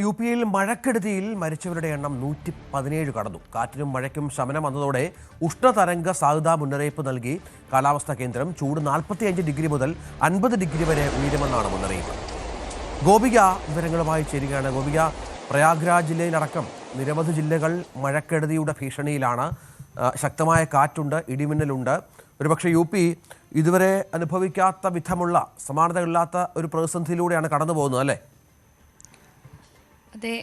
യുപിയിൽ മഴക്കെടുതിയിൽ മരിച്ചവരുടെ എണ്ണം 117 കടന്നു. കാറ്റിനും മഴയ്ക്കും ശമനം വന്നതോടെ ഉഷ്ണതരംഗ സാധ്യതാ മുന്നറിയിപ്പ് നൽകി കാലാവസ്ഥാ കേന്ദ്രം. ചൂട് 45 ഡിഗ്രി മുതൽ 50 ഡിഗ്രി വരെ ഉയരുമെന്നാണ് മുന്നറിയിപ്പ്. ഗോപിക വിവരങ്ങളുമായി ചേരുകയാണ്. ഗോപിക, പ്രയാഗ്രാജ് ജില്ലയിലടക്കം നിരവധി ജില്ലകൾ മഴക്കെടുതിയുടെ ഭീഷണിയിലാണ്. ശക്തമായ കാറ്റുണ്ട്, ഇടിമിന്നലുണ്ട്. ഒരുപക്ഷെ യു പി ഇതുവരെ അനുഭവിക്കാത്ത വിധമുള്ള സമാനതകളില്ലാത്ത ഒരു പ്രതിസന്ധിയിലൂടെയാണ് കടന്നു പോകുന്നത്, അല്ലേ? അതെ,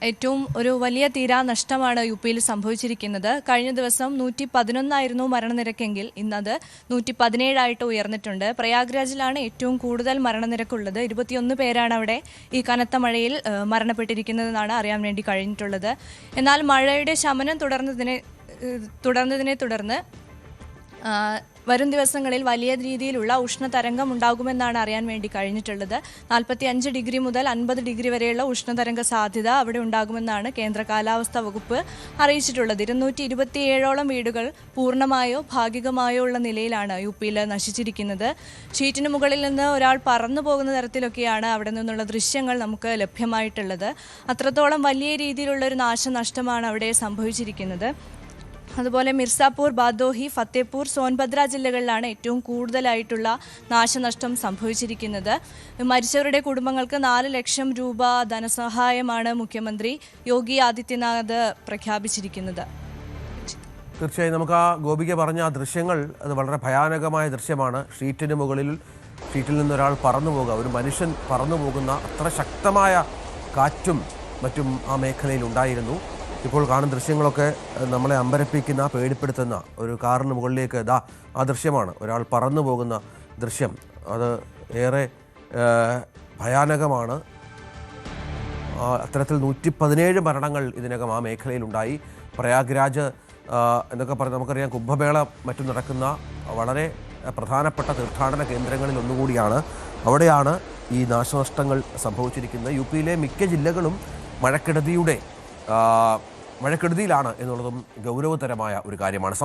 ഏറ്റവും ഒരു വലിയ തീരാ നഷ്ടമാണ് യു പിയിൽ സംഭവിച്ചിരിക്കുന്നത്. കഴിഞ്ഞ ദിവസം 111 മരണനിരക്കെങ്കിൽ ഇന്നത് 117 ഉയർന്നിട്ടുണ്ട്. പ്രയാഗ്രാജിലാണ് ഏറ്റവും കൂടുതൽ മരണനിരക്കുള്ളത്. 21 പേരാണ് അവിടെ ഈ കനത്ത മഴയിൽ മരണപ്പെട്ടിരിക്കുന്നതെന്നാണ് അറിയാൻ വേണ്ടി കഴിഞ്ഞിട്ടുള്ളത്. എന്നാൽ മഴയുടെ ശമനം തുടർന്നതിനെ തുടർന്ന് വരും ദിവസങ്ങളിൽ വലിയ രീതിയിലുള്ള ഉഷ്ണതരംഗം ഉണ്ടാകുമെന്നാണ് അറിയാൻ വേണ്ടി കഴിഞ്ഞിട്ടുള്ളത്. 45 ഡിഗ്രി മുതൽ 50 ഡിഗ്രി വരെയുള്ള ഉഷ്ണതരംഗ സാധ്യത അവിടെ ഉണ്ടാകുമെന്നാണ് കേന്ദ്ര കാലാവസ്ഥാ വകുപ്പ് അറിയിച്ചിട്ടുള്ളത്. 227ഓളം വീടുകൾ പൂർണ്ണമായോ ഭാഗികമായോ ഉള്ള നിലയിലാണ് യു പിയിൽ നശിച്ചിരിക്കുന്നത്. ഷീറ്റിന് മുകളിൽ നിന്ന് ഒരാൾ പറന്നു പോകുന്ന തരത്തിലൊക്കെയാണ് അവിടെ നിന്നുള്ള ദൃശ്യങ്ങൾ നമുക്ക് ലഭ്യമായിട്ടുള്ളത്. അത്രത്തോളം വലിയ രീതിയിലുള്ള ഒരു നാശനഷ്ടമാണ് അവിടെ സംഭവിച്ചിരിക്കുന്നത്. അതുപോലെ മിർസാപൂർ, ബാദോഹി, ഫത്തേപൂർ, സോൻഭദ്ര ജില്ലകളിലാണ് ഏറ്റവും കൂടുതലായിട്ടുള്ള നാശനഷ്ടം സംഭവിച്ചിരിക്കുന്നത്. മരിച്ചവരുടെ കുടുംബങ്ങൾക്ക് 4 ലക്ഷം രൂപ ധനസഹായമാണ് മുഖ്യമന്ത്രി യോഗി ആദിത്യനാഥ് പ്രഖ്യാപിച്ചിരിക്കുന്നത്. തീർച്ചയായും നമുക്ക് ആ ഗോപിക പറഞ്ഞ ആ ദൃശ്യങ്ങൾ അത് വളരെ ഭയാനകമായ ദൃശ്യമാണ്. ഷീറ്റിൽ നിന്നൊരാൾ പറന്നു പോകുക, ഒരു മനുഷ്യൻ പറന്നു പോകുന്ന അത്ര ശക്തമായ കാറ്റും മറ്റും ആ മേഖലയിൽ ഉണ്ടായിരുന്നു. ഇപ്പോൾ കാണുന്ന ദൃശ്യങ്ങളൊക്കെ നമ്മളെ അമ്പരപ്പിക്കുന്ന, പേടിപ്പെടുത്തുന്ന ഒരു കാറിന് മുകളിലേക്ക് ആ ദൃശ്യമാണ് ഒരാൾ പറന്നു പോകുന്ന ദൃശ്യം. അത് ഏറെ ഭയാനകമാണ്. അത്തരത്തിൽ 117 മരണങ്ങൾ ഇതിനകം ആ മേഖലയിലുണ്ടായി. പ്രയാഗ്രാജ് എന്നൊക്കെ പറഞ്ഞ് നമുക്കറിയാം, കുംഭമേള മറ്റും നടക്കുന്ന വളരെ പ്രധാനപ്പെട്ട തീർത്ഥാടന കേന്ദ്രങ്ങളിൽ ഒന്നുകൂടിയാണ്. അവിടെയാണ് ഈ നാശനഷ്ടങ്ങൾ സംഭവിച്ചിരിക്കുന്നത്. യു പിയിലെ മിക്ക ജില്ലകളും മഴക്കെടുതിയിലാണ് എന്നുള്ളതും ഗൗരവതരമായ ഒരു കാര്യമാണ്.